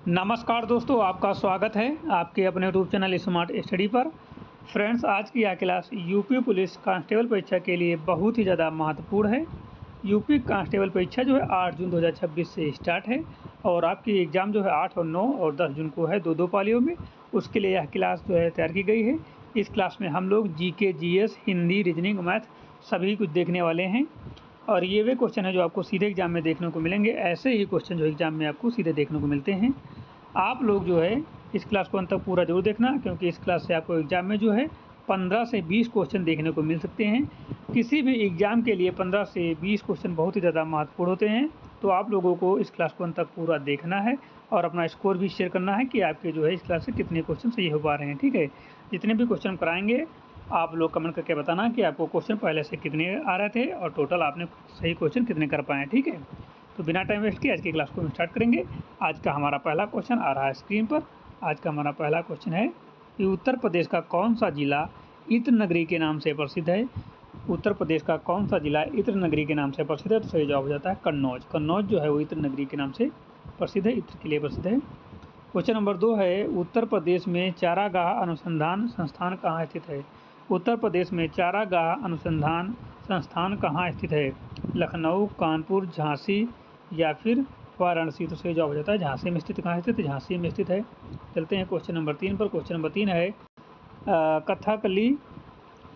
नमस्कार दोस्तों, आपका स्वागत है आपके अपने यूट्यूब चैनल स्मार्ट स्टडी पर। फ्रेंड्स, आज की यह क्लास यूपी पुलिस कांस्टेबल परीक्षा के लिए बहुत ही ज़्यादा महत्वपूर्ण है। यूपी कांस्टेबल परीक्षा जो है 8 जून 2026 से स्टार्ट है और आपकी एग्ज़ाम जो है 8 और 9 और 10 जून को है, दो पालियों में। उसके लिए यह क्लास जो है तैयार की गई है। इस क्लास में हम लोग GK, GS, Hindi, reasoning, math सभी कुछ देखने वाले हैं और ये वे क्वेश्चन है जो आपको सीधे एग्जाम में देखने को मिलेंगे। ऐसे ही क्वेश्चन जो एग्जाम में आपको सीधे देखने को मिलते हैं। आप लोग जो है इस क्लास को अंत तक पूरा जरूर देखना, क्योंकि इस क्लास से आपको एग्जाम में जो है 15 से 20 क्वेश्चन देखने को मिल सकते हैं। किसी भी एग्जाम के लिए 15 से 20 क्वेश्चन बहुत ही ज़्यादा महत्वपूर्ण होते हैं। तो आप लोगों को इस क्लास को अंत तक पूरा देखना है और अपना स्कोर भी शेयर करना है कि आपके जो है इस क्लास से कितने क्वेश्चन सही हो पा रहे हैं। ठीक है, जितने भी क्वेश्चन कराएंगे आप लोग कमेंट करके बताना कि आपको क्वेश्चन पहले से कितने आ रहे थे और टोटल आपने सही क्वेश्चन कितने कर पाए हैं। ठीक है, तो बिना टाइम वेस्ट किए आज की क्लास को हम स्टार्ट करेंगे। आज का हमारा पहला क्वेश्चन आ रहा है स्क्रीन पर। आज का हमारा पहला क्वेश्चन है कि उत्तर प्रदेश का कौन सा जिला इत्र नगरी के नाम से प्रसिद्ध है। उत्तर प्रदेश का कौन सा जिला इत्र नगरी के नाम से प्रसिद्ध है? तो सही जवाब हो जाता है कन्नौज। कन्नौज जो है वो इत्र नगरी के नाम से प्रसिद्ध है, इत्र के लिए प्रसिद्ध है। क्वेश्चन नंबर 2 है, उत्तर प्रदेश में चारागाह अनुसंधान संस्थान कहाँ स्थित है? उत्तर प्रदेश में चारागाह अनुसंधान संस्थान कहाँ स्थित है? लखनऊ, कानपुर, झांसी या फिर वाराणसी? तो सही जवाब हो जाता है झांसी में स्थित। कहाँ स्थित? झांसी में स्थित है। चलते हैं क्वेश्चन नंबर 3 पर। क्वेश्चन नंबर 3 है, कथकली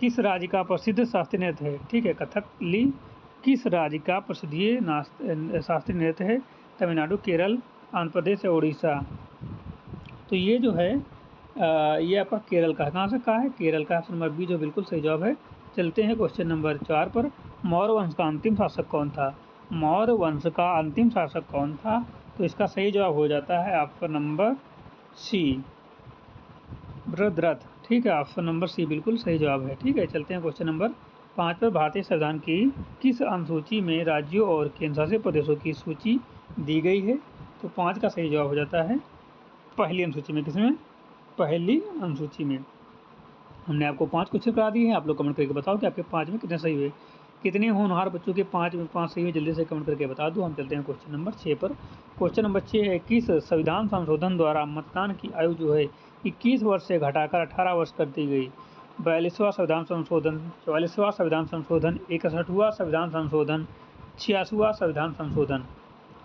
किस राज्य का प्रसिद्ध शास्त्रीय नृत्य है? ठीक है, कथकली किस राज्य का प्रसिद्ध शास्त्रीय नृत्य है? तमिलनाडु, केरल, आंध्र प्रदेश या उड़ीसा? तो ये जो है ये आपका केरल का है। कहाँ से कहा है? केरल का। ऑप्शन नंबर बी जो बिल्कुल सही जवाब है। चलते हैं क्वेश्चन नंबर 4 पर। मौर्य वंश का अंतिम शासक कौन था? मौर्य वंश का अंतिम शासक कौन था? तो इसका सही जवाब हो जाता है ऑप्शन नंबर सी, बृहद्रथ। ठीक है, ऑप्शन नंबर सी बिल्कुल सही जवाब है। ठीक है, चलते हैं क्वेश्चन नंबर 5 पर। भारतीय संविधान की किस अनुसूची में राज्यों और केंद्रशासित प्रदेशों की सूची दी गई है? तो 5 का सही जवाब हो जाता है पहली अनुसूची में। किसमें? पहली अनुसूची में। हमने आपको 5 क्वेश्चन करा दिए हैं। आप लोग कमेंट करके बताओ कि आपके 5 में कितने सही हुए। कितने होनहार बच्चों के 5 में 5 सही हुए, जल्दी से कमेंट करके बता दो। हम चलते हैं क्वेश्चन नंबर 6 पर। क्वेश्चन नंबर 6 है, किस संविधान संशोधन द्वारा मतदान की आयु जो है 21 वर्ष से घटाकर 18 वर्ष कर दी गई? 42वां संविधान संशोधन, 44वां संविधान संशोधन, 61वां संविधान संशोधन, 86वां संविधान संशोधन?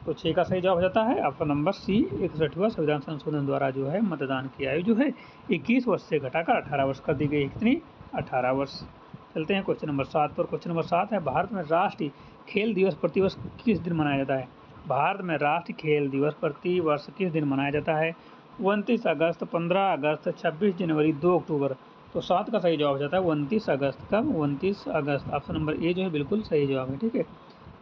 तो 6 का सही जवाब हो जाता है ऑप्शन नंबर सी, 61वां संविधान संशोधन द्वारा जो है मतदान की आयु जो है 21 वर्ष से घटाकर 18 वर्ष कर दी गई। कितनी? 18 वर्ष। चलते हैं क्वेश्चन नंबर 7 पर। क्वेश्चन नंबर 7 है, भारत में राष्ट्रीय खेल दिवस प्रतिवर्ष किस दिन मनाया जाता है? भारत में राष्ट्रीय खेल दिवस प्रतिवर्ष किस दिन मनाया जाता है? 29 अगस्त, 15 अगस्त, 26 जनवरी, 2 अक्टूबर? तो 7 का सही जवाब हो जाता है 29 अगस्त। कब? 29 अगस्त। ऑप्शन नंबर ए जो है बिल्कुल सही जवाब है। ठीक है,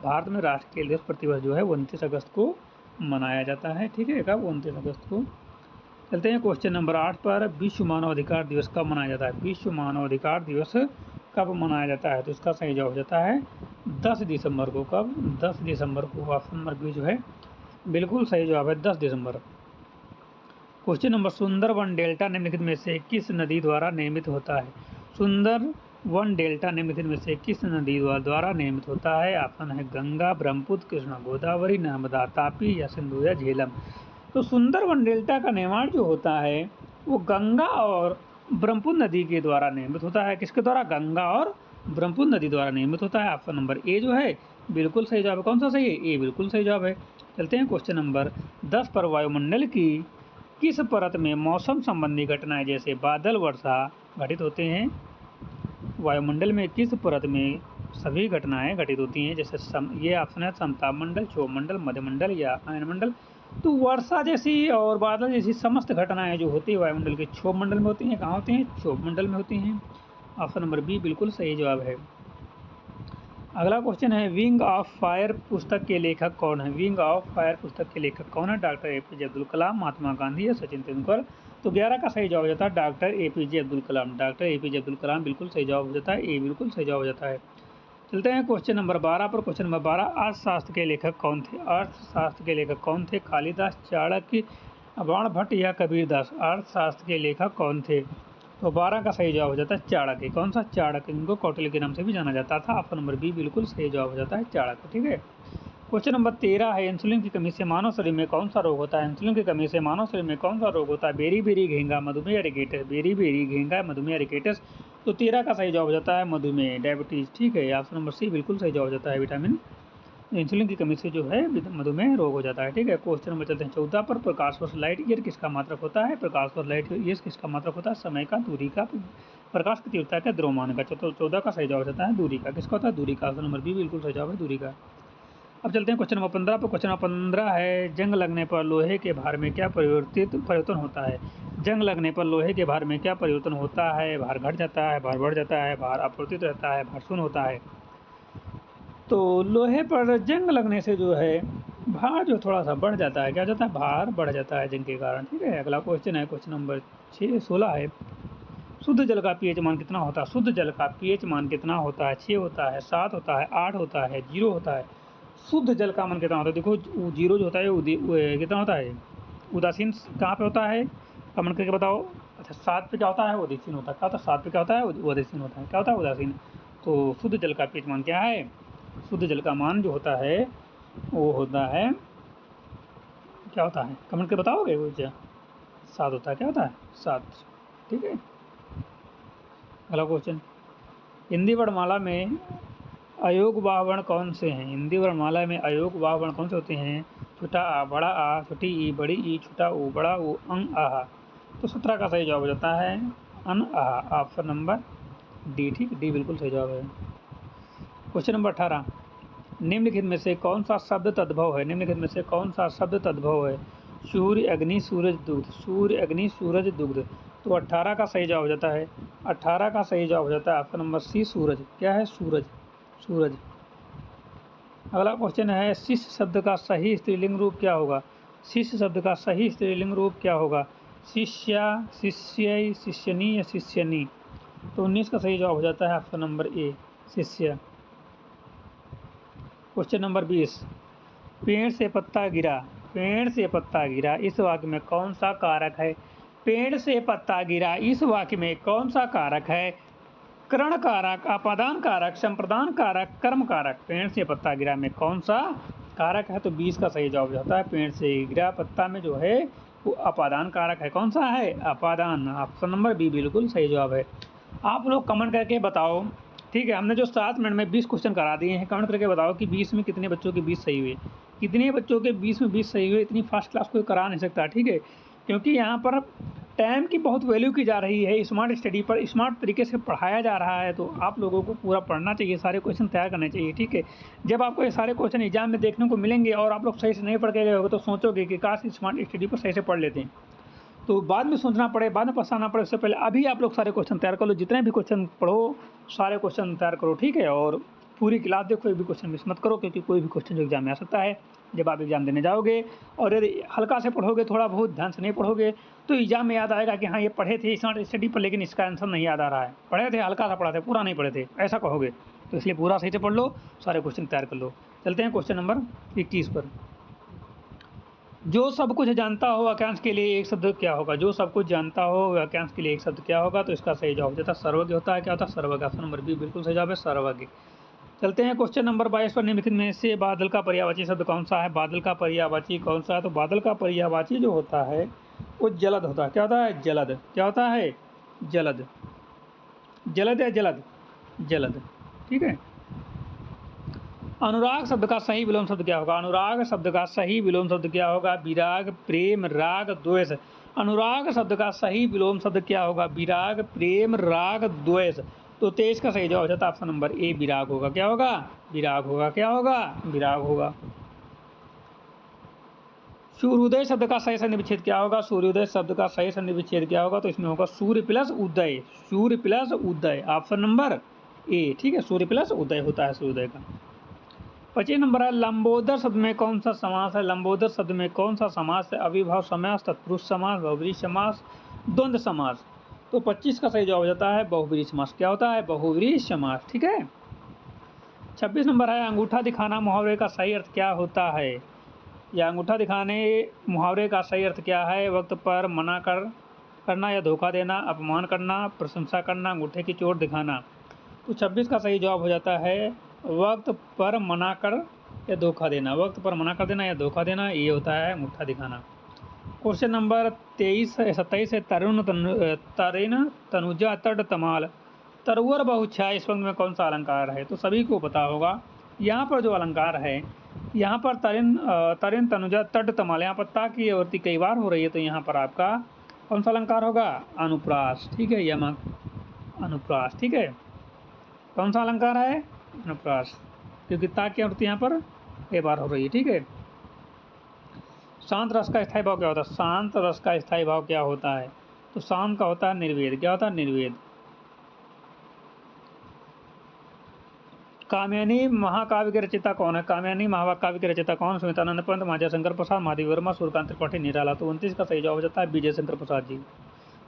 भारत में राष्ट्रीय खेल दिवस प्रतिवर्ष जो है 29 अगस्त को मनाया जाता है। ठीक है, कब? 29 अगस्त को। चलते हैं क्वेश्चन नंबर 8 पर। विश्व मानव अधिकार दिवस कब मनाया जाता है? विश्व मानव अधिकार दिवस कब मनाया जाता है? तो इसका सही जवाब हो जाता है 10 दिसंबर को। कब? 10 दिसंबर को। ऑप्शन नंबर बी जो है बिल्कुल सही जवाब है, 10 दिसंबर। क्वेश्चन नंबर, सुंदरवन डेल्टा निम्नलिखित में से किस नदी द्वारा निर्मित होता है? सुंदरवन डेल्टा निम्नलिखित में से किस नदी द्वारा निर्मित होता है? ऑप्शन है गंगा, ब्रह्मपुत्र, कृष्णा, गोदावरी, नर्मदा, तापी या सिंधु या झेलम? तो सुंदरवन डेल्टा का निर्माण जो होता है वो गंगा और ब्रह्मपुत्र नदी के द्वारा निर्मित होता है। किसके द्वारा? गंगा और ब्रह्मपुत्र नदी द्वारा निर्मित होता है। ऑप्शन नंबर ए जो है बिल्कुल सही जवाब है। कौन सा सही है? ए बिल्कुल सही जवाब है। चलते हैं क्वेश्चन नंबर 10 पर। वायुमंडल की किस परत में मौसम संबंधी घटनाएं जैसे बादल, वर्षा घटित होते हैं? वायुमंडल में किस परत में सभी घटनाएं घटित होती हैं? जैसे ये ऑप्शन है समताप मंडल, क्षोभ मंडल, मध्यमंडल या आयनमंडल? तो वर्षा जैसी और बादल जैसी समस्त घटनाएं जो होती है वायुमंडल के क्षोभ मंडल में होती हैं। कहाँ होती हैं? क्षोभ मंडल में होती हैं। ऑप्शन नंबर बी बिल्कुल सही जवाब है। अगला क्वेश्चन है, विंग ऑफ फायर पुस्तक के लेखक कौन है? विंग ऑफ फायर पुस्तक के लेखक कौन है? डॉक्टर एपीजे अब्दुल कलाम, महात्मा गांधी या सचिन तेंदुलकर? तो 11 का सही जवाब हो जाता है doctor APJ Abdul Kalam. Doctor APJ Abdul Kalam बिल्कुल सही जवाब हो जाता है, ए बिल्कुल सही जवाब हो जाता है। चलते हैं क्वेश्चन नंबर 12 पर। क्वेश्चन नंबर 12, अर्थशास्त्र के लेखक कौन थे? अर्थशास्त्र के लेखक कौन थे? कालिदास, चाणक्य, बाणभट्ट या कबीरदास? अर्थशास्त्र के लेखक कौन थे? तो 12 का सही जवाब हो जाता है चाणक्य। कौन सा? चाणक्य। इनको कौटिल्य के नाम से भी जाना जाता था। ऑप्शन नंबर बी बिल्कुल सही जवाब हो जाता है चाणक्य। ठीक है, क्वेश्चन नंबर 13 है, इंसुलिन की कमी से मानव शरीर में कौन सा रोग होता है? इंसुलिन की कमी से मानव शरीर में कौन सा रोग होता है? बेरी बेरी घेंगा, मधुमेह, रिकेटस। बेरी बेरी घेंगा, मधुमेह, रिकेटस। तो 13 का सही जवाब हो जाता है मधुमेह, डायबिटीज। ठीक है, ऑप्शन नंबर सी बिल्कुल सही जवाब हो जाता है, विटामिन इंसुलिन की कमी से जो है मधुमेह रोग हो जाता है। ठीक है, क्वेश्चन नंबर चलते हैं 14 पर। प्रकाश वर्ष लाइट ईयर किसका मात्रक होता है? प्रकाश वर्ष लाइट ईयर किसका मात्रक होता है? समय का, दूरी का, प्रकाश की तीव्रता का, द्रव्यमान का। 14 का सही जवाब हो जाता है दूरी का। किसका होता है? दूरी का। ऑप्शन नंबर बी बिल्कुल सही जवाब है, दूरी का। अब चलते हैं क्वेश्चन नंबर 15 पर। क्वेश्चन नंबर 15 है, जंग लगने पर लोहे के भार में क्या परिवर्तन होता है? जंग लगने पर लोहे के भार में क्या परिवर्तन होता है? भार घट जाता है, भार बढ़ जाता है, भार अपरिवर्तित रहता है, भार शून्य होता है। तो लोहे पर जंग लगने से जो है भार जो थोड़ा सा बढ़ जाता है। क्या हो जाता है? भार बढ़ जाता है जंग के कारण। ठीक है, अगला क्वेश्चन है, क्वेश्चन नंबर 16 है, शुद्ध जल का पीएच मान कितना होता है? शुद्ध जल का पीएच मान कितना होता है? 6 होता है, 7 होता है, 8 होता है, 0 होता है। शुद्ध जल का मान कितना होता है? देखो, 0 जो होता है कितना होता है? उदासीन कहाँ पे होता है? कमेंट करके बताओ। अच्छा, 7 पे क्या होता है? उदासीन होता है। क्या होता है? 7 पे क्या होता है? उदासीन होता है। क्या होता है? उदासीन। तो शुद्ध जल का पीएच मान क्या है? शुद्ध जल का मान जो होता है वो होता है, क्या होता है? कमेंट करके बताओगे? वो क्या 7 होता है। क्या होता है? 7। ठीक है, अगला क्वेश्चन, हिंदी वर्णमाला में अयोगवाह वर्ण कौन से हैं? हिंदी वर्णमाला में अयोगवाह वर्ण कौन से होते हैं? छोटा आ, बड़ा आ, छोटी ई, बड़ी ई, छोटा ऊ, बड़ा ऊ, अंग आहा। तो 17 का सही जवाब हो जाता है अन आहा, ऑप्शन नंबर डी। ठीक, डी बिल्कुल सही जवाब है। क्वेश्चन नंबर 18, निम्नलिखित में से कौन सा शब्द तद्भव है? निम्नलिखित में से कौन सा शब्द तद्भव है? सूर्य, अग्नि, सूरज, दुग्ध। सूर्य, अग्नि, सूरज, दुग्ध। तो 18 का सही जवाब हो जाता है, 18 का सही जवाब हो जाता है ऑप्शन नंबर सी, सूरज। क्या है? सूरज, सूरज। अगला क्वेश्चन है, शिष्य शब्द का सही स्त्रीलिंग रूप क्या होगा? शिष्य शब्द का सही स्त्रीलिंग रूप क्या होगा? शिष्या, शिष्य, शिष्यनी या शिष्यनी। तो 19 का सही जवाब हो जाता है ऑप्शन नंबर ए, शिष्य। क्वेश्चन नंबर 20, पेड़ से पत्ता गिरा, पेड़ से पत्ता गिरा, इस वाक्य में कौन सा कारक है? पेड़ से पत्ता गिरा, इस वाक्य में कौन सा कारक है? करण कारक, अपादान कारक, संप्रदान कारक, कर्म कारक। पेड़ से पत्ता गिरा में कौन सा कारक है? तो 20 का सही जवाब होता है, पेड़ से गिरा पत्ता में जो है वो अपादान कारक है। कौन सा है? अपादान, ऑप्शन नंबर बी बिल्कुल सही जवाब है। आप लोग कमेंट करके बताओ। ठीक है, हमने जो 7 मिनट में 20 क्वेश्चन करा दिए हैं, कमेंट करके बताओ कि 20 में कितने बच्चों के 20 सही हुए, कितने बच्चों के 20 में 20 सही हुए। इतनी फास्ट क्लास कोई करा नहीं सकता। ठीक है, क्योंकि यहाँ पर टाइम की बहुत वैल्यू की जा रही है, स्मार्ट स्टडी पर स्मार्ट तरीके से पढ़ाया जा रहा है। तो आप लोगों को पूरा पढ़ना चाहिए, सारे क्वेश्चन तैयार करने चाहिए। ठीक है, जब आपको ये सारे क्वेश्चन एग्जाम में देखने को मिलेंगे और आप लोग सही से नहीं पढ़ के गए होगे तो सोचोगे कि काश स्मार्ट स्टडी पर सही से पढ़ लेते हैं। तो बाद में सोचना पड़े, बाद में पछताना पड़े, उससे पहले अभी आप लोग सारे क्वेश्चन तैयार कर लो। जितने भी क्वेश्चन पढ़ो सारे क्वेश्चन तैयार करो। ठीक है, और पूरी क्लास देखो, कोई भी क्वेश्चन मिस मत करो, क्योंकि कोई भी क्वेश्चन जो एग्जाम में आ सकता है जब आप एग्जाम देने जाओगे। और यदि हल्का से पढ़ोगे, थोड़ा बहुत ध्यान से नहीं पढ़ोगे, तो एग्जाम में याद आएगा कि हाँ ये पढ़े थे स्मार्ट स्टडी पर, लेकिन इसका आंसर नहीं याद आ रहा है। पढ़े थे, हल्का सा पढ़ा थे, पूरा नहीं पढ़े थे, ऐसा कहोगे। तो इसलिए पूरा सही से पढ़ लो, सारे क्वेश्चन तैयार कर लो। चलते हैं क्वेश्चन नंबर 21 पर। जो सब कुछ जानता हो वाक्यांश के लिए एक शब्द क्या होगा? जो सब कुछ जानता हो वाक्यांश के लिए एक शब्द क्या होगा? तो इसका सही जवाब होता है सर्वज्ञ होता है। क्या होता है? सर्वज्ञ, ऑप्शन नंबर बी बिल्कुल सही जवाब है, सर्वज्ञ। चलते हैं क्वेश्चन नंबर 22 पर। निम्नलिखित में से बादल का पर्यायवाची शब्द कौन सा है? बादल का पर्यायवाची कौन सा है? तो बादल का पर्यायवाची जो होता है वो जलद होता है। क्या होता है? जलद। क्या होता है? जलद, जलद या जलद, जलद। ठीक है, अनुराग शब्द का सही विलोम शब्द क्या होगा? अनुराग शब्द का सही विलोम शब्द क्या होगा? विराग, प्रेम, राग, द्वेष। अनुराग शब्द का सही विलोम शब्द क्या होगा? विराग, प्रेम, राग, द्वेष। तो 23 का सही जवाब हो जाता है ऑप्शन नंबर ए, विराग होगा। क्या होगा? विराग होगा। क्या होगा? विराग होगा। सूर्योदय शब्द का सही संधि विच्छेद क्या होगा? सूर्योदय शब्द का सही संधि विच्छेद क्या होगा? तो इसमें होगा सूर्य प्लस उदय, सूर्य प्लस उदय, ऑप्शन नंबर ए। ठीक है, सूर्य प्लस उदय होता है सूर्योदय का। 25 नंबर है, लंबोदर शब्द में कौन सा समास है? लंबोदर शब्द में कौन सा समास है? अविभाव समास, तत्पुरुष समास, बहुब्रीहि समास, द्वंद्व समास। तो 25 का सही जवाब हो जाता है बहुब्रीहि समास। क्या होता है? बहुब्रीहि समास। ठीक है, 26 नंबर है, अंगूठा दिखाना मुहावरे का सही अर्थ क्या होता है? या अंगूठा दिखाने मुहावरे का सही अर्थ क्या है? वक्त पर मना करना या धोखा देना, अपमान करना, प्रशंसा करना, अंगूठे की चोट दिखाना। तो 26 का सही जवाब हो जाता है वक्त पर मना कर या धोखा देना, वक्त पर मना कर देना या धोखा देना, ये होता है अंगूठा दिखाना। क्वेश्चन नंबर 27 है, तरिन तनुजा तट तमाल तरवर बहुछा, इस वक्त में कौन सा अलंकार है? तो सभी को पता होगा। यहाँ पर जो अलंकार है, यहाँ पर तरिन तनुजा तट तमाल, यहाँ पर ता की आवृत्ति कई बार हो रही है, तो यहाँ पर आपका कौन सा अलंकार होगा? अनुप्रास, ठीक है, यमक अनुप्रास, ठीक है। कौन सा अलंकार है? अनुप्रास, क्योंकि ता की आवृत्ति यहाँ पर कई बार हो रही है, ठीक है। शांत रस का स्थायी भाव क्या होता है? शांत रस का स्थायी भाव क्या होता है? तो शांत का होता है निर्वेद। क्या होता है? निर्वेद। कामयानी महाकाव्य के रचयिता कौन है? कामयानी महाकाव्य के रचयिता कौन? सुमित्रानंद पंत, महाजय शंकर प्रसाद, महादेव वर्मा, सूर्यकांत त्रिपाठी, निराला। तो 29 का सही जवाब हो जाता है विजय शंकर प्रसाद जी।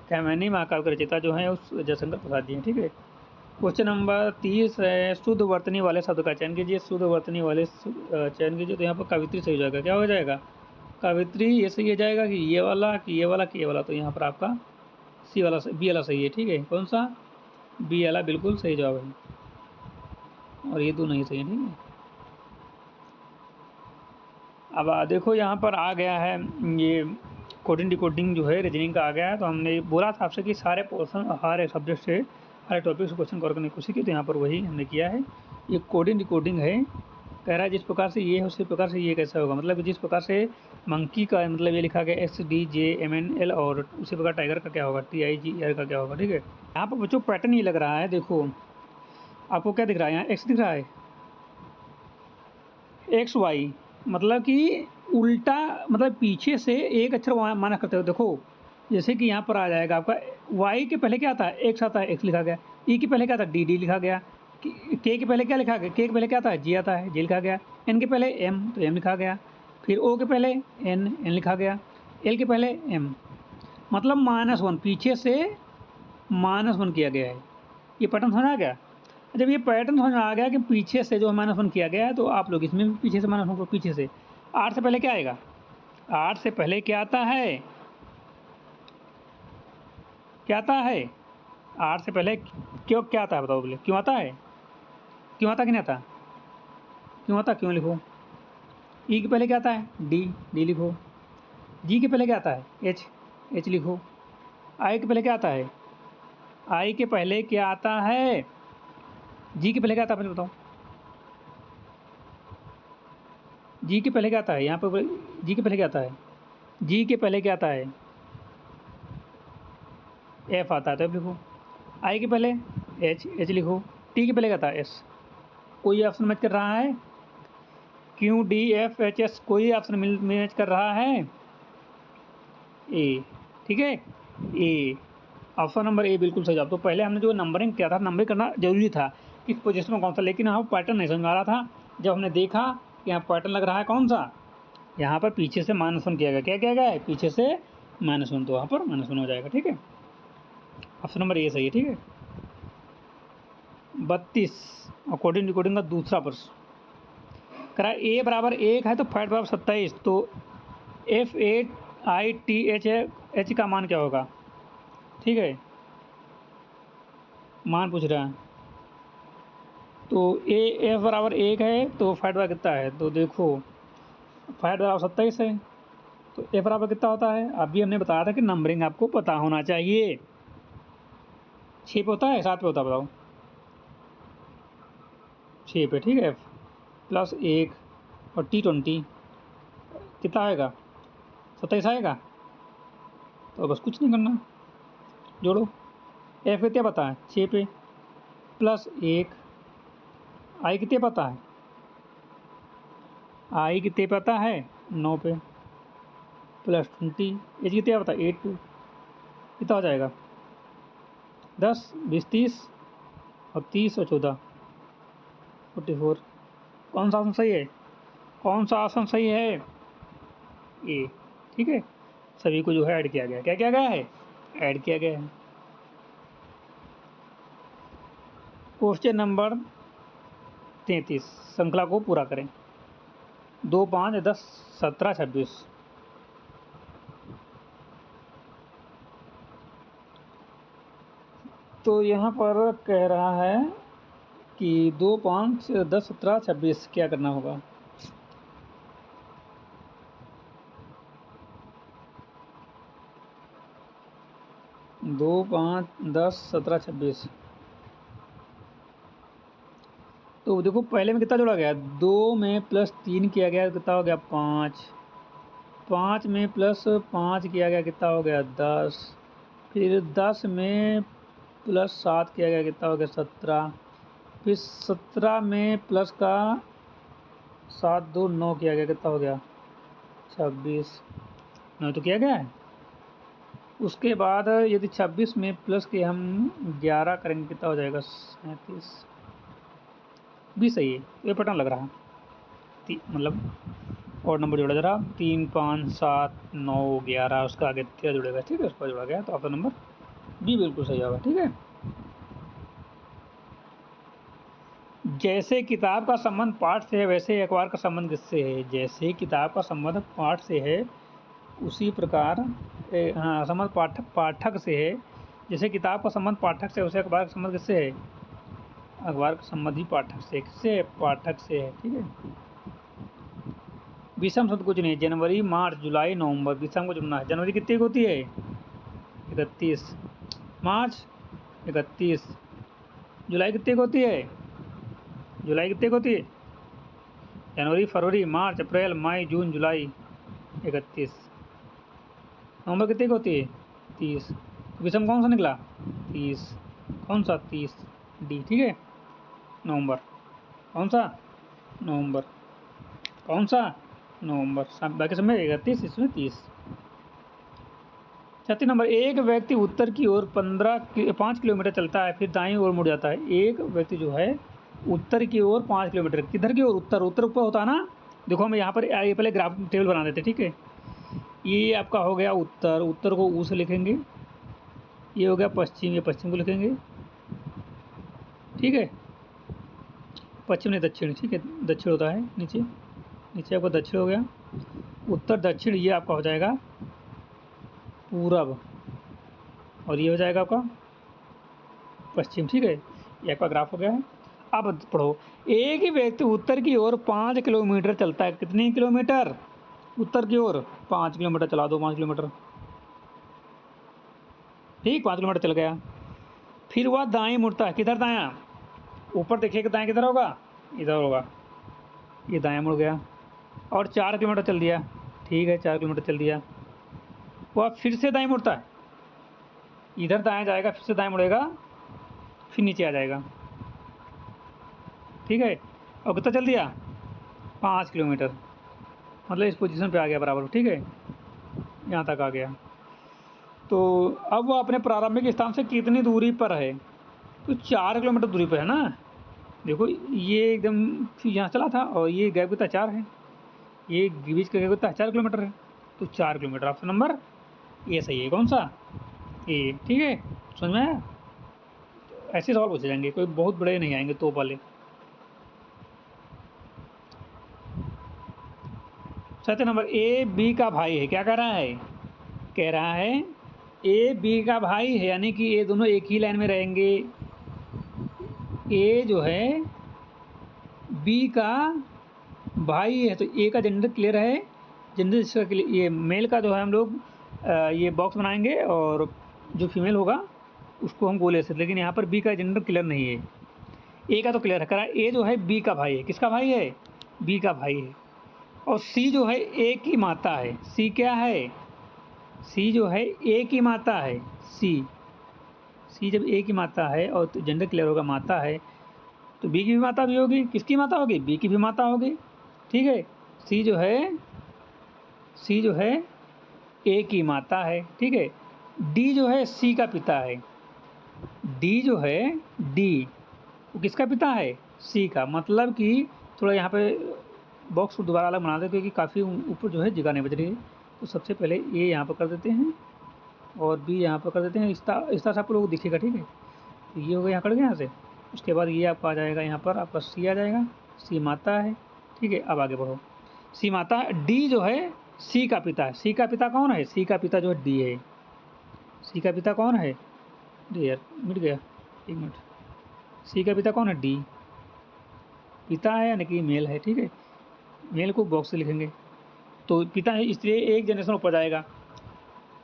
कामयानी महाकाव्य के रचयिता जो है उस जयशंकर प्रसाद जी हैं, ठीक है। क्वेश्चन नंबर 30 है, शुद्ध वर्तनी वाले शब्द का चयन कीजिए। शुद्ध वर्तनी वाले चयन कीजिए, तो यहाँ पर कवित्री सही हो जाएगा। क्या हो जाएगा? कवित्री ये सही हो जाएगा कि ये वाला, कि ये वाला, कि ये वाला। तो यहाँ पर आपका सी वाला, बी वाला सही है, ठीक है। कौन सा? बी वाला बिल्कुल सही जवाब है, और ये दो नहीं सही है, ठीक है। अब देखो यहाँ पर आ गया है ये कोडिंग डिकोडिंग जो है रीजनिंग का आ गया है। तो हमने बोला था आपसे कि सारे पोर्शन, हर सब्जेक्ट से, हर टॉपिक से क्वेश्चन कवर करने की कोशिश की, तो यहाँ पर वही हमने किया है। ये कोडिंग डिकोडिंग है, कह रहा है जिस प्रकार से ये है उसी प्रकार से ये कैसा होगा। मतलब कि जिस प्रकार से मंकी का मतलब ये लिखा गया XDJMNL, और उसी प्रकार टाइगर का क्या होगा? TIGR का क्या होगा, ठीक है। यहाँ पर बच्चों पैटर्न ये लग रहा है, देखो आपको क्या दिख रहा है? यहाँ X दिख रहा है, XY, मतलब कि उल्टा, मतलब पीछे से एक अक्षर माइनस करते हो। देखो जैसे कि यहाँ पर आ जाएगा आपका Y के पहले क्या आता है? X आता है, X लिखा गया। E के पहले क्या आता है? DD लिखा गया। K के पहले क्या लिखा गया? K के पहले क्या आता है? G आता है, G लिखा गया। N के पहले M, तो M लिखा गया। फिर O के पहले N, N लिखा गया। L के पहले M, मतलब -1, पीछे से -1 किया गया है। ये पैटर्न समझ आ गया? जब ये पैटर्न समझ में आ गया कि पीछे से जो -1 किया गया है, तो आप लोग इसमें भी पीछे से -1 को, पीछे से 8 से पहले क्या आएगा? 8 से पहले क्या आता है? क्या आता है? 8 से पहले क्यों, क्या आता है बताओ बोले? क्यों आता है? क्यों आता कि नहीं आता? क्यों आता? क्यों लिखो। ई के पहले क्या आता है? डी, डी लिखो। जी के पहले क्या आता है? एच, एच लिखो। आई के पहले क्या आता है? आई के पहले क्या आता है? जी के पहले क्या आता है पहले बताओ? जी के पहले क्या आता है? यहाँ पर जी के पहले क्या आता है? जी के पहले क्या आता है? एफ आता है, तो एफ लिखो। आई के पहले एच, एच लिखो। टी के पहले क्या आता है? एस। कोई ऑप्शन मैच कर रहा है? Q D F H S, कोई ऑप्शन मैच कर रहा है? ए, ठीक है, ए, ऑप्शन नंबर ए बिल्कुल सही जवाब। तो पहले हमने जो नंबरिंग किया था, नंबरिंग करना जरूरी था किस पोजीशन में कौन सा, लेकिन यहाँ पैटर्न नहीं समझ आ रहा था। जब हमने देखा कि यहाँ पैटर्न लग रहा है कौन सा, यहाँ पर पीछे से -1 किया गया। क्या किया गया है? पीछे से -1, तो यहाँ पर -1 हो जाएगा, ठीक है। ऑप्शन नंबर ए सही है, ठीक है। 32 अकॉर्डिंग रिकॉर्डिंग का दूसरा प्रश्न करा, ए बराबर 1 है तो फैट बराबर 27, तो F8ITH का मान क्या होगा? ठीक है, मान पूछ रहा है। तो F बराबर 1 है तो फैट बराबर कितना है? तो देखो फैट बराबर 27 है, तो F बराबर कितना होता है? अभी हमने बताया था कि नंबरिंग आपको पता होना चाहिए। 6 पे होता है, 7 पे होता है बताओ? 6 पे, ठीक है। प्लस 1 और T20 कितना आएगा? 27 आएगा। तो बस कुछ नहीं करना, जोड़ो। F कितने पता है? 6 पे, प्लस 1, आई कितने पता है? आई कितने पता है? 9 पे, प्लस 20, एच कितने पता है? 8 पे। कितना हो जाएगा? 10, 20, 30 और 30 और 14, 44। कौन सा ऑप्शन सही है? कौन सा ऑप्शन सही है? ए, ठीक है। सभी को जो है ऐड किया गया। क्या किया गया है? ऐड किया गया है। क्वेश्चन नंबर 33, श्रृंखला को पूरा करें। 2, 5, 10, 17, 26। तो यहाँ पर कह रहा है कि 2, 5, 10, 17, 26 क्या करना होगा? 2, 5, 10, 17, 26। तो देखो पहले में कितना जोड़ा गया, 2 में प्लस 3 किया गया कितना हो गया 5, 5 में प्लस 5 किया गया कितना हो गया 10, फिर 10 में प्लस 7 किया गया कितना हो गया 17, फिर 17 में प्लस का 7, 2, 9 किया गया कितना हो गया 26, 9 तो किया गया है। उसके बाद यदि 26 में प्लस के हम 11 करेंगे कितना हो जाएगा 37, भी सही है। ये पैटर्न लग रहा है मतलब और नंबर जोड़ा जरा 3, 5, 7, 9, 11, उसका आगे 13 जुड़ेगा, ठीक है, उसका जोड़ा गया तो आपका नंबर बी बिल्कुल सही होगा, ठीक है। जैसे किताब का संबंध पाठ से है वैसे अखबार का संबंध किससे है, जैसे किताब का संबंध पाठ से है उसी प्रकार हाँ संबंध पाठक से है, जैसे किताब का संबंध पाठक से, उसे अखबार का संबंध किससे है, अखबार का संबंध ही पाठक से, किससे, पाठक से है, ठीक है। विषम शब्द कुछ नहीं, जनवरी, मार्च, जुलाई, नवंबर, विषम को चुनना है। जनवरी कितनी की होती है 31, मार्च 31, जुलाई कितनी की होती है, जुलाई कितनी की होती है, जनवरी, फरवरी, मार्च, अप्रैल, मई, जून, जुलाई 31, नवंबर कितनी की होती है 30, विषम कौन सा निकला 30, कौन सा 30, डी, ठीक है। नवंबर कौन सा, नवंबर कौन सा, नवंबर, बाकी सब में 31, इसमें 30। 36 नंबर, एक व्यक्ति उत्तर की ओर 5 किलोमीटर चलता है फिर दाईं ओर मुड़ जाता है। एक व्यक्ति जो है उत्तर की ओर 5 किलोमीटर, किधर की ओर, उत्तर, उत्तर ऊपर होता है ना, देखो हम यहाँ पर ये पहले ग्राफ टेबल बना देते, ठीक है। ये आपका हो गया उत्तर, उत्तर को ऊ से लिखेंगे, ये हो गया पश्चिम, ये पश्चिम को लिखेंगे, ठीक है, पश्चिम नहीं दक्षिण, ठीक है, दक्षिण होता है नीचे, नीचे आपका दक्षिण हो गया, उत्तर दक्षिण ये आपका हो जाएगा पूरब, और ये हो जाएगा आपका पश्चिम, ठीक है, ये आपका ग्राफ हो गया है। अब पढ़ो, एक ही व्यक्ति उत्तर की ओर 5 किलोमीटर चलता है, कितने किलोमीटर, उत्तर की ओर 5 किलोमीटर चला दो, 5 किलोमीटर, ठीक, 5 किलोमीटर चल गया, फिर वह दाएं मुड़ता है, किधर दायां, ऊपर देखिए कि दाएं किधर होगा, इधर होगा, ये दायां मुड़ गया, और 4 किलोमीटर चल दिया, ठीक है, 4 किलोमीटर चल दिया, वह फिर से दाएं मुड़ता है, इधर दाएं जाएगा, फिर से दाएं मुड़ेगा, फिर नीचे आ जाएगा, ठीक है, और कितना चल दिया 5 किलोमीटर, मतलब इस पोजीशन पे आ गया बराबर, ठीक है, यहाँ तक आ गया। तो अब वो अपने प्रारंभिक स्थान से कितनी दूरी पर है, तो 4 किलोमीटर दूरी पर है ना, देखो ये एकदम यहाँ चला था और ये गैप कितना 4 है, ये बीच का गैप कितना 4 किलोमीटर है, तो 4 किलोमीटर ऑप्शन नंबर ए सही है, कौन सा, ए, ठीक है, समझ में आया। ऐसे सवाल पूछे जाएंगे, कोई बहुत बड़े नहीं आएंगे तो वाले। 7 नंबर, ए बी का भाई है, क्या कह रहा है, कह रहा है ए बी का भाई है, यानी कि ये दोनों एक ही लाइन में रहेंगे, ए जो है बी का भाई है, तो ए का जेंडर क्लियर है, जेंडर इसका क्लियर, ये मेल का जो है हम लोग ये बॉक्स बनाएंगे और जो फीमेल होगा उसको हम गोले से, लेकिन यहाँ पर बी का जेंडर क्लियर नहीं है, ए का तो क्लियर है, करा ए जो है बी का भाई है, किसका भाई है, बी का भाई है, और सी जो है ए की माता है, सी क्या है, सी जो है ए की माता है, सी जब ए की माता है और तो जेंडर क्लियर होगा माता है, तो बी की भी माता भी होगी, किसकी माता होगी, बी की भी माता होगी, ठीक है। सी जो है, सी जो है ए की माता है, ठीक है। डी जो है सी का पिता है, डी जो है, डी वो किसका पिता है, सी का, मतलब कि थोड़ा यहाँ पे बॉक्स को दोबारा अलग बना देते क्योंकि काफ़ी ऊपर जो है जगह नहीं बच रही है, तो सबसे पहले ए यहाँ पर कर देते हैं और बी यहाँ पर कर देते हैं, इस तरह से आप लोगों को दिखेगा, ठीक है। तो ये हो गया, यहाँ कट गया यहाँ से, उसके बाद ये आपका आ जाएगा, यहाँ पर आपका सी आ जाएगा, सी माता है, ठीक है। अब आगे बढ़ो, सी माता है, डी जो है सी का पिता है, सी का पिता कौन है, सी का पिता जो है डी है, सी का पिता कौन है, डी, यार मिट गया, एक मिनट, सी का पिता कौन है, डी, पिता है यानी कि मेल है, ठीक है, मेल को बॉक्स से लिखेंगे, तो पिता है इसलिए एक जनरेशन ऊपर जाएगा,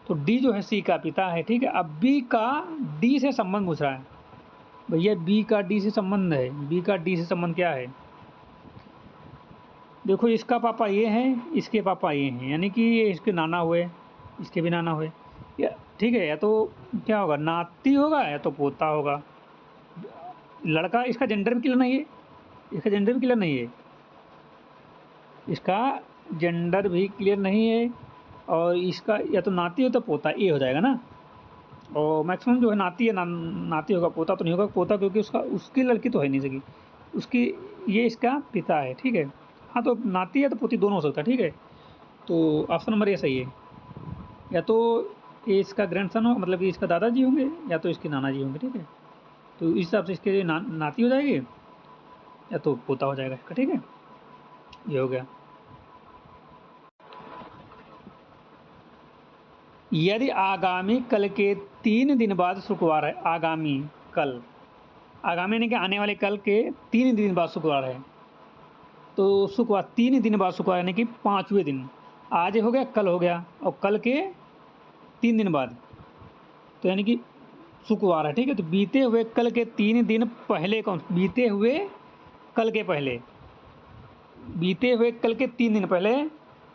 तो डी जो है सी का पिता है, ठीक है। अब बी का डी से संबंध पूछ रहा है भैया, बी का डी से संबंध है, बी का डी से संबंध क्या है? देखो इसका पापा ये है, इसके पापा ये हैं, यानी कि ये इसके नाना हुए, इसके भी नाना हुए, या ठीक है। या तो क्या होगा, नाती होगा या तो पोता होगा। लड़का, इसका जेंडर भी क्लियर नहीं है, इसका जेंडर भी क्लियर नहीं है, इसका जेंडर भी क्लियर नहीं है। और इसका या तो नाती हो तो पोता, ए हो जाएगा ना। और मैक्सिमम जो है नाती है, नाती होगा, पोता तो नहीं होगा। पोता क्योंकि उसकी लड़की तो है नहीं सकी, उसकी, ये इसका पिता है, ठीक है। हाँ, तो नाती है तो पोती दोनों हो सकता है, ठीक है। तो ऑप्शन नंबर ए सही है। या तो ये इसका ग्रैंडसन हो, मतलब कि इसका दादाजी होंगे, या तो इसके नाना जी होंगे, ठीक है। तो इस हिसाब से इसके लिए नाती हो जाएगी या तो पोता हो जाएगा इसका, ठीक है। ये हो गया। यदि आगामी कल के 3 दिन बाद शुक्रवार है, आगामी कल, आगामी यानी कि आने वाले कल के 3 दिन बाद शुक्रवार है, तो शुक्रवार 3 दिन बाद शुक्रवार यानी कि 5वें दिन, आज हो गया, कल हो गया, और कल के 3 दिन बाद, तो यानी कि शुक्रवार है, ठीक है। तो बीते हुए कल के 3 दिन पहले कौन, बीते हुए कल के पहले, बीते हुए कल के 3 दिन पहले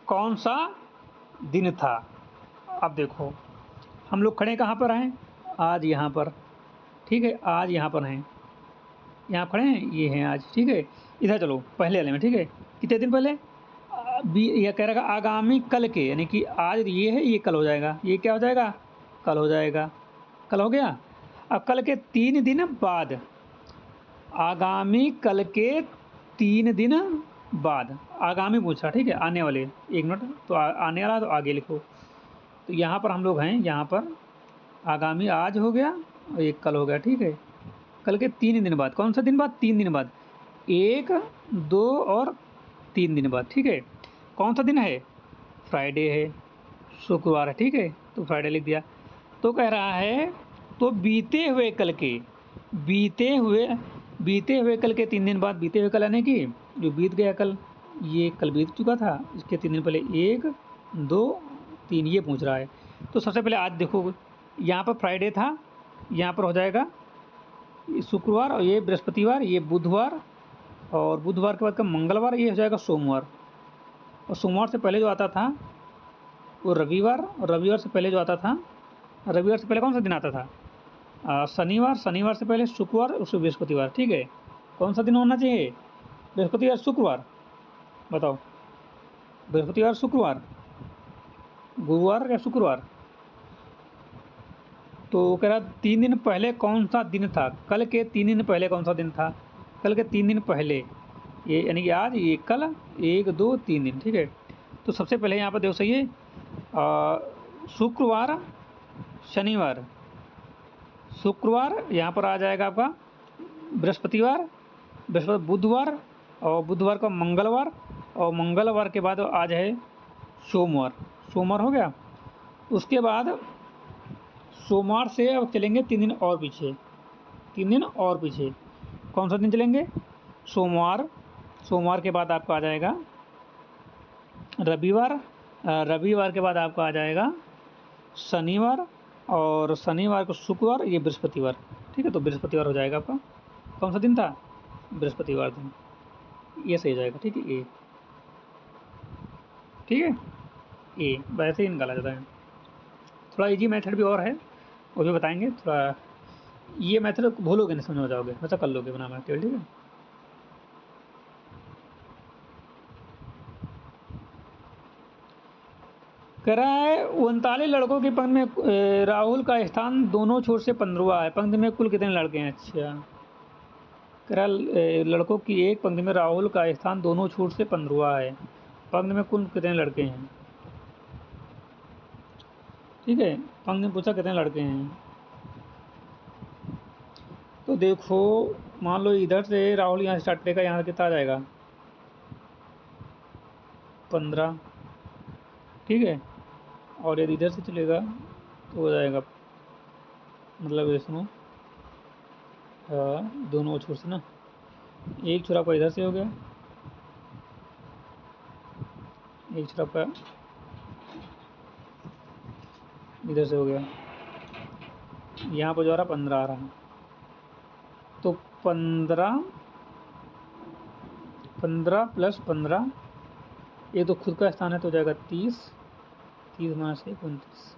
कौन सा दिन था? अब देखो हम लोग खड़े कहाँ पर हैं, आज यहाँ पर, ठीक है। आज यहाँ पर हैं, यहाँ खड़े हैं, ये हैं आज, ठीक है। इधर चलो पहले वाले में, ठीक है। कितने दिन पहले, यह कह रहा है आगामी कल के, यानी कि आज ये है, ये कल हो जाएगा, ये क्या हो जाएगा, कल हो जाएगा, कल हो गया। अब कल के 3 दिन बाद, आगामी कल के 3 दिन बाद, आगामी पूछा, ठीक है, आने वाले, एक मिनट, तो आने वाला तो आगे लिखो। तो यहाँ पर हम लोग हैं, यहाँ पर आगामी आज हो गया और एक कल हो गया, ठीक है। कल के 3 दिन बाद, कौन सा दिन बाद, 3 दिन बाद, 1, 2 और 3 दिन बाद, ठीक है। कौन सा दिन है, फ्राइडे है, शुक्रवार है, ठीक है। तो फ्राइडे लिख दिया। तो कह रहा है, तो बीते हुए कल के, बीते हुए कल के 3 दिन बाद, बीते हुए कल यानी कि जो बीत गया कल, ये कल बीत चुका था, इसके 3 दिन पहले 1, 2, 3, ये पूछ रहा है। तो सबसे पहले आज देखो, यहाँ पर फ्राइडे था, यहाँ पर हो जाएगा शुक्रवार, और ये बृहस्पतिवार, ये बुधवार, और बुधवार के बाद का मंगलवार, ये हो जाएगा सोमवार। और सोमवार से पहले जो आता था वो रविवार, और रविवार से पहले जो आता था, रविवार से पहले कौन सा दिन आता था, शनिवार, शनिवार से पहले शुक्रवार, उससे बृहस्पतिवार, ठीक है। कौन सा दिन होना चाहिए, बृहस्पतिवार, शुक्रवार, बताओ, बृहस्पतिवार, शुक्रवार, गुरुवार या शुक्रवार? तो कह रहा 3 दिन पहले कौन सा दिन था, कल के 3 दिन पहले कौन सा दिन था, कल के 3 दिन पहले, ये यानी कि आज, ये कल, 1, 2, 3 दिन, ठीक है। तो सबसे पहले यहाँ पर देखो सही है, शुक्रवार, शनिवार, शुक्रवार, यहाँ पर आ जाएगा आपका बृहस्पतिवार, बृहस्पति, बुधवार, और बुधवार का मंगलवार, और मंगलवार के बाद आज है सोमवार, सोमवार हो गया। उसके बाद सोमवार से अब चलेंगे 3 दिन और पीछे, 3 दिन और पीछे, कौन सा दिन चलेंगे, सोमवार, सोमवार के बाद आपका आ जाएगा रविवार, रविवार के बाद आपका आ जाएगा शनिवार, और शनिवार को शुक्रवार, ये बृहस्पतिवार, ठीक है। तो बृहस्पतिवार हो जाएगा आपका, कौन सा दिन था, बृहस्पतिवार दिन, ये सही हो जाएगा, ठीक है। ए, ठीक है, ए वैसे ही निकाला जाता है। थोड़ा इजी मेथड भी और है, वो भी बताएंगे। थोड़ा ये मेथड भूलोगे नहीं, समझ में जाओगे, वैसा कर लोगे बना मेथड, ठीक है। कह रहा है 39 लड़कों की पंक्ति में राहुल का स्थान दोनों छोर से 15वां है, पंक्ति में कुल कितने लड़के हैं? अच्छा, कह रहा लड़कों की एक पंक्ति में राहुल का स्थान दोनों छोर से 15वां है, पंक्ति में कुल कितने लड़के हैं, ठीक है। पंक्ति में पूछा कितने लड़के हैं। तो देखो मान लो इधर से राहुल यहाँ स्टार्ट करेगा, यहाँ कितना आ जाएगा, 15, ठीक है। और यदि इधर से चलेगा तो हो जाएगा, मतलब ये सुनो, दोनों छोर से ना, एक छोर आपका इधर से हो गया, एक छोर आपका इधर से हो गया, यहाँ पर जो आ रहा 15 आ रहा, तो 15 प्लस 15, ये तो खुद का स्थान है तो हो जाएगा 30, 30 माइनस 1 29,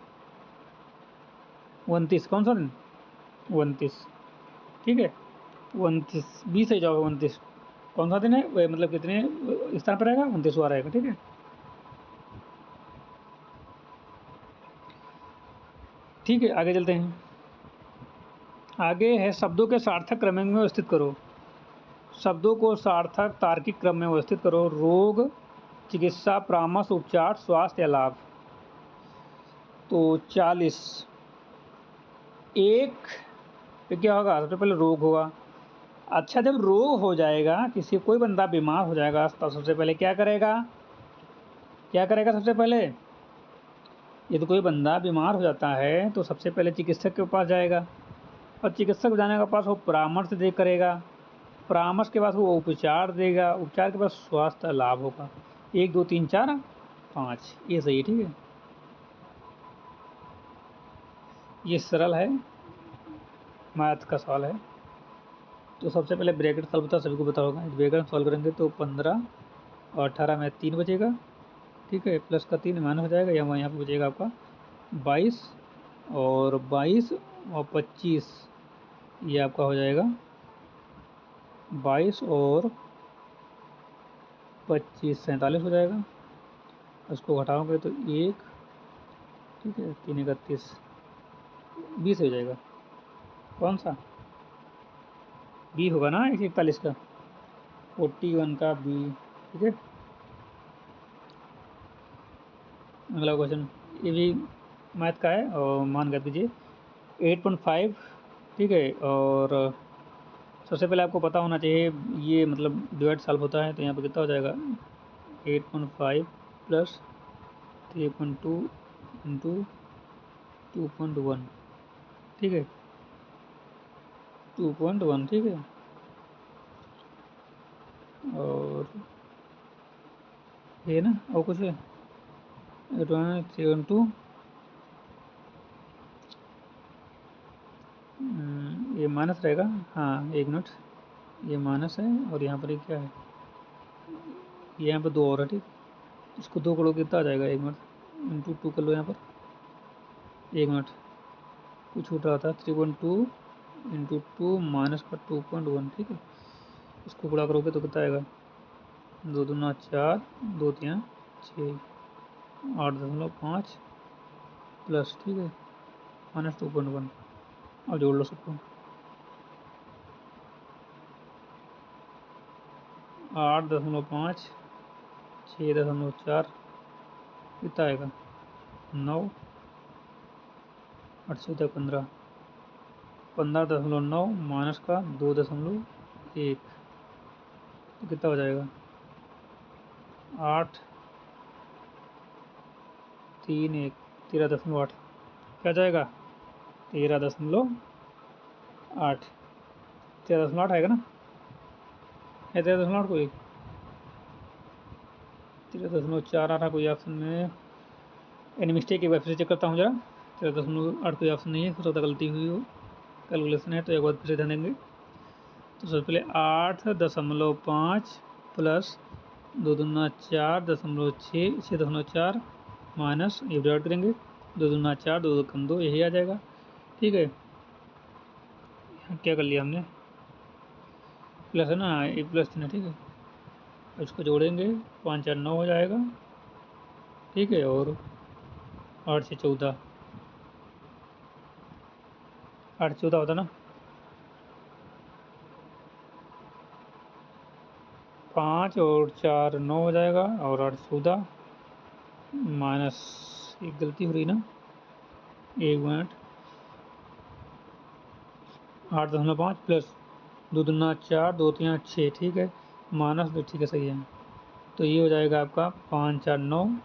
29 कौन सा दिन 29, ठीक है 29 20 से जाओ 29 कौन सा दिन है वह, मतलब कितने स्थान पर रहेगा 29वां रहेगा, ठीक है। ठीक है आगे चलते हैं। आगे है शब्दों के सार्थक क्रम में व्यवस्थित करो। शब्दों को सार्थक तार्किक क्रम में व्यवस्थित करो। रोग, चिकित्सा, परामर्श, उपचार, स्वास्थ्य या लाभ। तो 40 एक पे क्या होगा, सबसे पहले रोग होगा। अच्छा जब रोग हो जाएगा, किसी कोई बंदा बीमार हो जाएगा तो सबसे पहले क्या करेगा, क्या करेगा सबसे पहले, यदि कोई बंदा बीमार हो जाता है तो सबसे पहले चिकित्सक के पास जाएगा, और चिकित्सक जाने के पास वो परामर्श दे करेगा, परामर्श के बाद वो उपचार देगा, उपचार के बाद स्वास्थ्य लाभ होगा। 1 2 3 4 5 ये सही है, ठीक है। ये सरल है, मैथ का सवाल है। तो सबसे पहले ब्रैकेट सॉल्व होता सभी को पता होगा, ब्रैकेट सॉल्व करेंगे तो 15 और 18 में 3 बचेगा, ठीक है, प्लस का 3 माइनस हो जाएगा, यहाँ पर बचेगा आपका 22 और 22 और 25, ये आपका हो जाएगा 22 और 25 47 हो जाएगा। उसको घटाओगे तो 1, ठीक है, 3 31 20 हो जाएगा। कौन सा बी होगा ना 141 का, 41 का बी, ठीक है। अगला क्वेश्चन ये भी मैथ का है और मान कर दीजिए 8.5, ठीक है। और सबसे पहले आपको पता होना चाहिए ये मतलब डिवाइड सॉल्व होता है, तो यहाँ पर कितना हो जाएगा 8.5 प्लस 3.2 इंटू 2.1, ठीक है 2.1, ठीक है। और ये ना और कुछ है 3.2, ये माइनस रहेगा, हाँ 1 मिनट, ये माइनस है और यहाँ पर ये क्या है, ये यहाँ पर 2 और है, ठीक, इसको 2 करोगे कितना आ जाएगा 1 मिनट इंटू 2 कर लो यहाँ पर 1 मिनट, कुछ छूट रहा था 3.2 इंटू 2 माइनस का 2.1, ठीक है। इसको गुणा करोगे तो कितना आएगा 2 दूना 4 2 3 6 8.5 प्लस, ठीक है, माइनस 2.1, और जोड़ लो सबको 8.5 6.4 कितना आएगा 9 8 14 15 15.9 माइनस का 2.1, तो कितना हो जाएगा 8 3 1 13.8, क्या जाएगा 13.8, 13.8 आएगा ना, है 13.8 कोई 13.4 आ रहा कोई ऑप्शन में, यानी मिस्टेक एक बार फिर से चेक करता हूँ जरा, 13.8 कोई ऑप्शन नहीं है, हो सकता गलती हुई हो, कैलकुलेशन है तो एक बार फिर से ध्यान देंगे। तो सबसे पहले 8.5 प्लस 2 दूना 4.6 6.4 माइनस, ये डिवाइड करेंगे 2 दूना 4 2 कम 2, यही आ जाएगा, ठीक है। क्या कर लिया हमने, प्लस है ना, ये प्लस थी ना, ठीक है, इसको जोड़ेंगे 5 4 9 हो जाएगा, ठीक है। और 8 से 14, 8 14 होता ना, 5 और 4 9 हो जाएगा, और 8 14 माइनस, एक गलती हो रही ना, 1 मिनट 8.5 प्लस 2 दूना 4 2 3 6, ठीक है, माइनस 2, ठीक है सही है। तो ये हो जाएगा आपका 5 4 9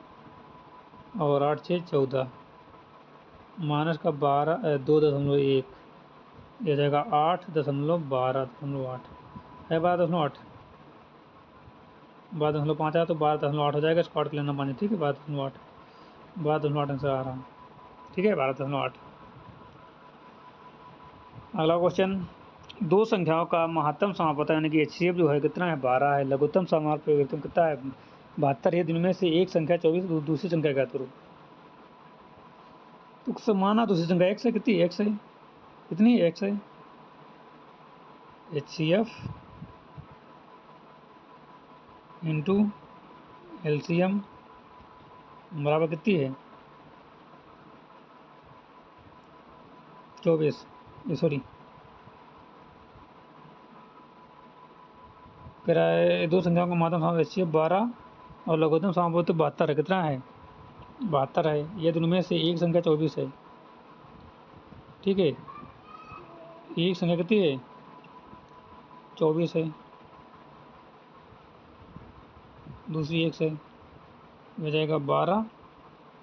और 8 6 14 माइनस का 2.1, ये हो जाएगा 8.12.8 है, 12.8, 12.5 आया तो 12.8 हो जाएगा, इसको 8 के लेना 5, ठीक है 12.8, 12.8 आंसर आ रहा है, ठीक है, 12.8। अगला क्वेश्चन, दो संख्याओं का महत्तम समापता यानी कि HCF जो है कितना है, 12 है। लघुत्तम समापन कितना है, 72 है। दिन में से एक संख्या 24, दूसरी संख्या क्या करो। तो माना दूसरी संख्या x है, कितनी x है, कितनी x है। HCF इंटू LCM बराबर कितनी है, 24, सॉरी कह रहा है दो संख्याओं का महत्तम समापन HCF 12 और लघुत्तम समापन तो 72 है। कितना है, 72 है। ये दोनों में से एक संख्या 24 है, ठीक है। एक संख्या कितनी है, 24 है, दूसरी x है। हो जाएगा 12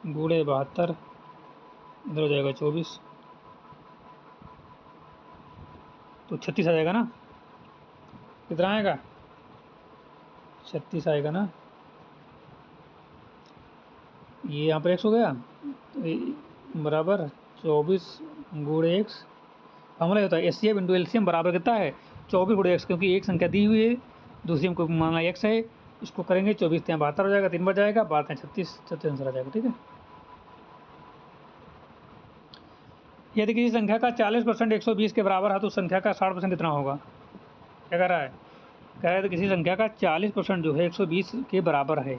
गुणे 72, इधर हो जाएगा 24, तो 36 आ जाएगा ना। कितना आएगा, 36 आएगा ना। ये यहाँ पर x हो गया, बराबर 24 गुणे x। फॉर्मूला होता है HCF इंटू LCM बराबर कितना है, 24 गुणे x, क्योंकि एक संख्या दी हुई है, दूसरी हमको माना x है। इसको करेंगे 24 यहाँ 72 हो जाएगा, 3 बार जाएगा, 12 36, 36 आंसर आ जाएगा, ठीक है। यदि किसी संख्या का 40% 120 के बराबर है तो संख्या का 60% कितना होगा। क्या कह रहा है, कह रहा है तो किसी संख्या का 40% जो है 120 के बराबर है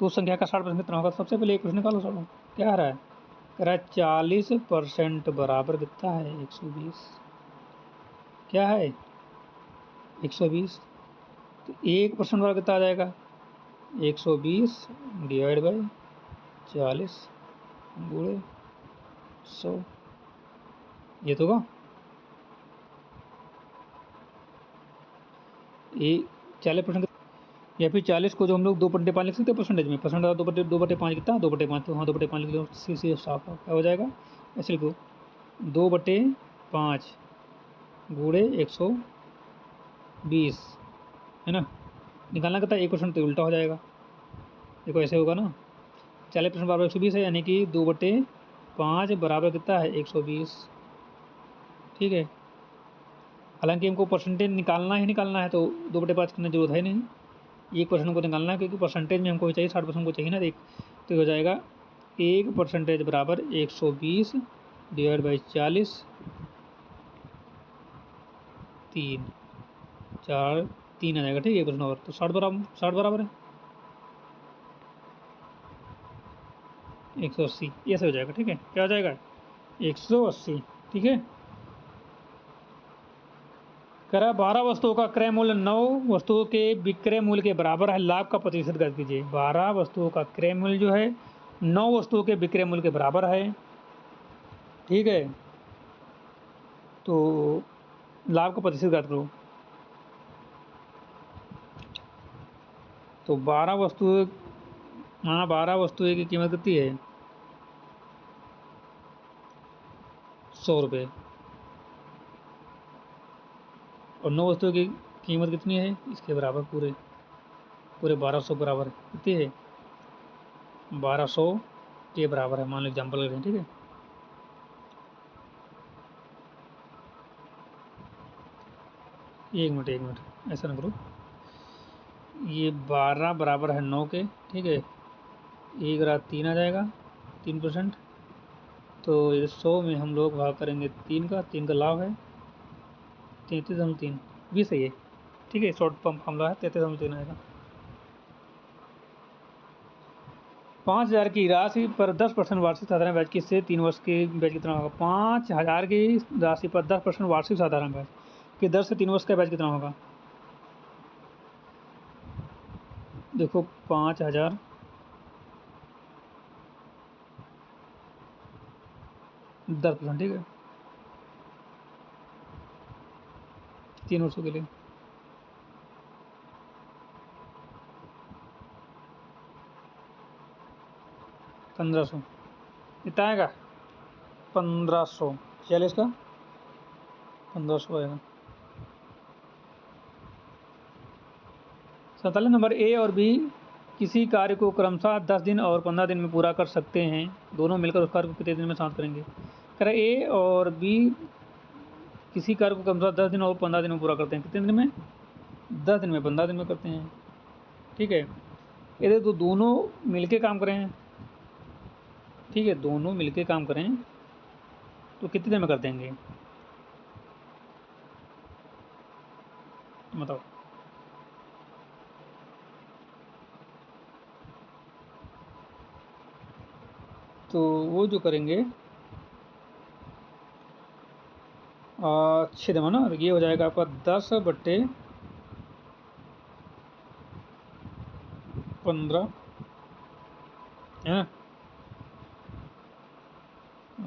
तो उस संख्या का 60% कितना होगा। सबसे पहले एक क्वेश्चन निकालो सब। क्या कह रहा है, कह रहा है 40% बराबर कितना है 120, क्या है 120, तो 1% बराबर कितना आ जाएगा, 120 डिवाइड बाई 40 गुणे 100, ये तो होगा। ये 40%, या फिर 40 को जो हम लोग 2/5 लिख सकते हैं परसेंटेज में। परसेंट 2/5 कितना, 2/5, तो हाँ 2/5 लिख लो, सी साफ क्या हो जाएगा, ऐसे लिखो 2/5 गुणे 120 है ना। निकालना कितना 1% तो उल्टा हो जाएगा, देखो ऐसे होगा ना। 40% बराबर 120 है, यानी कि 2/5 बराबर कितना है 120, ठीक है। हालांकि हमको परसेंटेज निकालना ही निकालना है तो 2/5 करने की जरूरत है नहीं, 1% को निकालना है, क्योंकि परसेंटेज में हमको चाहिए 60% को चाहिए ना। एक तो हो जाएगा 1% बराबर 120 डिवाइड बाई 40, 3 4 3 आ जाएगा, ठीक है। 1% और तो 60 बराबर है 180, ये से हो जाएगा, ठीक है। क्या हो जाएगा 180, ठीक है। करा 12 वस्तुओं का क्रय मूल्य 9 वस्तुओं के विक्रय मूल्य के बराबर है, लाभ का प्रतिशत ज्ञात कीजिए। 12 वस्तुओं का क्रय मूल्य जो है 9 वस्तुओं के विक्रय मूल्य के बराबर है, ठीक है। तो लाभ का प्रतिशत ज्ञात करो। तो 12 वस्तुएं, हाँ 12 वस्तुएं की कीमत कितनी है 100 रुपये, और 9 वस्तुओं की कीमत कितनी है इसके बराबर, पूरे पूरे 1200 बराबर कितनी है, 1200 के बराबर है, मान लो एग्जाम्पल ले रहे हैं, ठीक है। एक मिनट ऐसा ना करो, ये 12 बराबर है 9 के, ठीक है। 1/3 आ जाएगा, 3%। तो ये 100 में हम लोग भाग करेंगे 3 का लाभ है 33.3, 20 है ये, ठीक है। शॉर्ट पंप हमला है 33.3 आएगा। 5,000 की राशि पर 10% वार्षिक साधारण ब्याज किससे 3 वर्ष के ब्याज कितना होगा। 5,000 की राशि पर 10% वार्षिक साधारण ब्याज की दर से 3 वर्ष का ब्याज कितना होगा। देखो 5,000 10%, ठीक है, 3 वर्षों के लिए। ₹1500 कितना आएगा, 1500, 40 का 1500 आएगा। 47 नंबर, ए और बी किसी कार्य को क्रमशः 10 दिन और 15 दिन में पूरा कर सकते हैं, दोनों मिलकर उस कार्य को कितने दिन में समाप्त करेंगे? कह रहे ए और बी किसी कार्य को क्रमशः 10 दिन और 15 दिन में पूरा करते हैं, कितने दिन में? 10 दिन में, 15 दिन में करते हैं, ठीक है। यदि तो दोनों मिलके काम करें, ठीक है, दोनों मिलके काम करें तो कितने दिन में कर देंगे बताओ? तो वो जो करेंगे 6 दिन ना, ये हो जाएगा आपका 10/15 है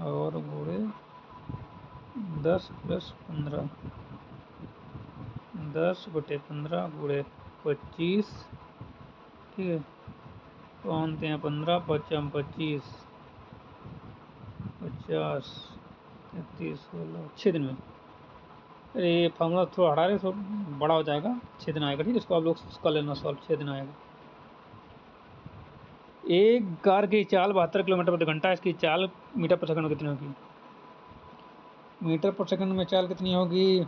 और गुणे 10 + 15, 10/15 गुणे 25, ठीक है, 15 5 25 50 33 16, 6 दिन में। अरे ये फार्मूला थोड़ा हटा रहे, थोड़ा बड़ा हो जाएगा, 6 दिन आएगा, ठीक है। इसको आप लोग कर लेना सॉल्व, 6 दिन आएगा। एक कार की चाल 72 किलोमीटर प्रति घंटा, इसकी चाल मीटर पर सेकंड में कितनी होगी? मीटर पर सेकंड में चाल कितनी होगी?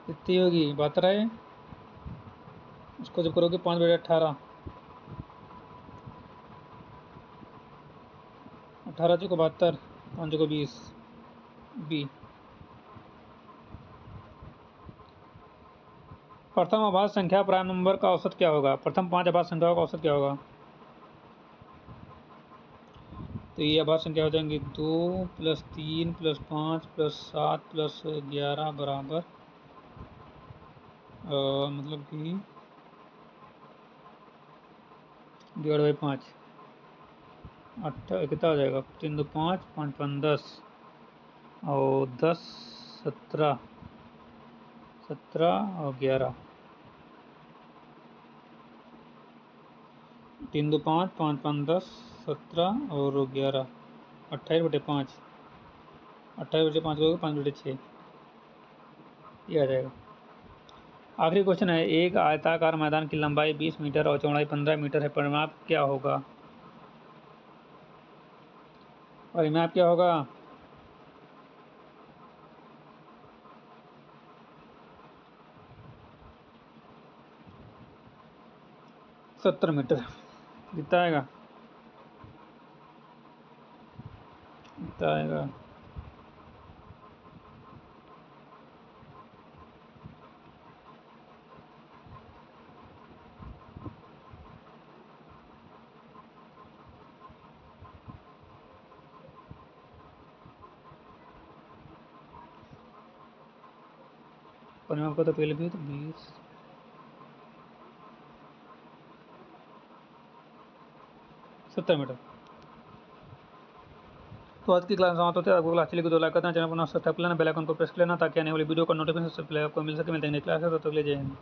कितनी होगी? 72 है, उसको जब करोगे 5/18, 18 चौको 72, 5 चौको 20 बी। प्रथम आभाज्य संख्या प्राइम नंबर का औसत क्या होगा? प्रथम 5 आभाज्य संख्याओं का औसत क्या होगा? तो ये आभाज्य संख्या हो जाएंगी 2 + 3 + 5 + 7 + 11 बराबर मतलब कि /5, 8 कितना हो जाएगा? 3 2 5 5 5 10 और 10 17 17 और 11, 3 2 5 5 5 10 17 और 11, 28/5, 28/5 हो गया 5/6, ये आ जाएगा। आखिरी क्वेश्चन है, एक आयताकार मैदान की लंबाई 20 मीटर और चौड़ाई 15 मीटर है, परिमाप क्या होगा? परिमाप क्या होगा? सत्तर मीटर। कितना आएगा? कितना आएगा? परिमाप का तो पहले भी तो 20, सत्तर मीटर। तो आज की क्लास समाप्त होते हैं। आपको क्लास चली को 2 लाइक करना, चैनल को सब्सक्राइब कर लेना, बेल आइकन को प्रेस कर लेना ताकि आने वाली वीडियो का नोटिफिकेशन सबसे पहले आपको मिल सके। मिलते हैं नेक्स्ट क्लास में, तब तक ले जय हिंद।